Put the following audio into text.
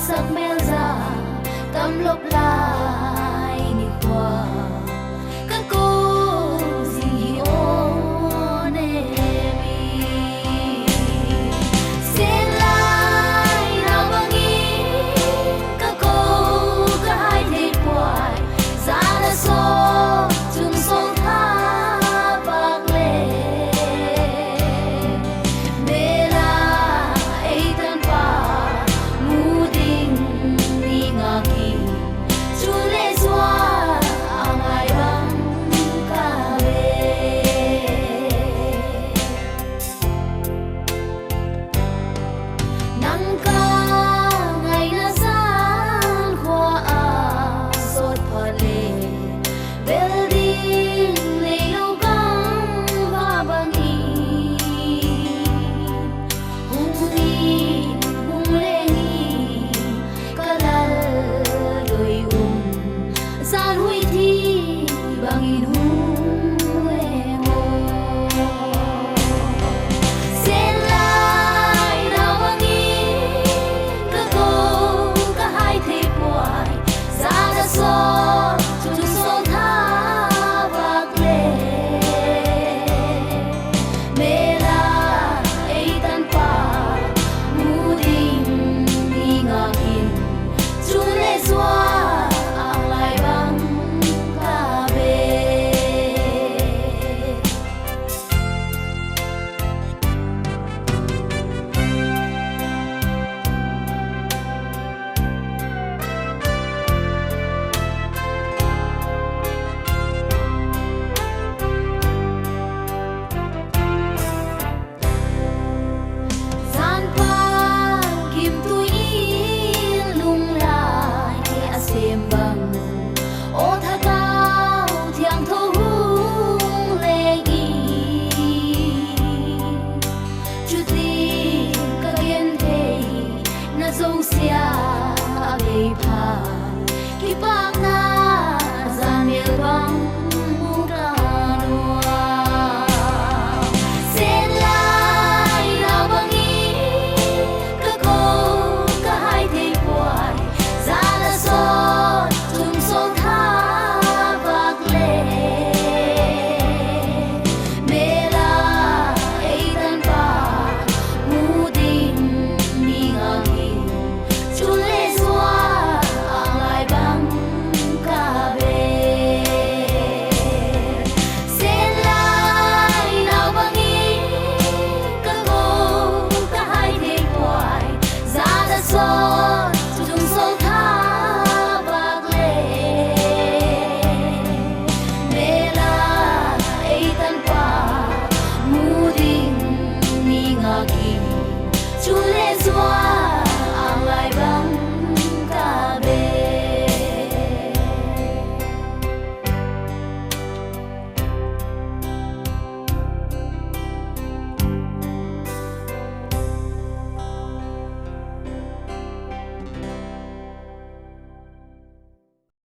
sắc mel ra tâm lốp lại đi qua các cô gì ô nè mi sẽ lại nào bằng ý các cô cả hai thế quài ra đã so chung sâu tha bạc lệ mê la ấy tân pa mu ding ni ngà kỳ chu lê xoa ang ai bang ca về nắng ca ngày là gian hoa à sốt phật lệ building lê lâu căng và bằng ý hung lê nghi cả đôi gian huy thi bằng in hung lê ngô sẽ lại nào bằng ý các cô cả hai thế quài ra đã so chung sâu tha bạc lệ mê la ấy tan pa mu ding ni ngà kin chu lê xoa ang lai bang ca về gian pa kim tui lung lại a xem bằng ô tha cao thiang thâu hung lê nghi chu ti ka gen thei na zo sia a be pha ki pak na gian el bang mu ka noa sẽ lại nào bằng ý các cô cả hai thế quài ra đã so chung sâu tha bạc lệ mê la ấy tan pa mu ding ni ngà kin chu lê xoa ang lai bang ca về sẽ lại nào bằng ý các cô cả hai thế quài ra đã so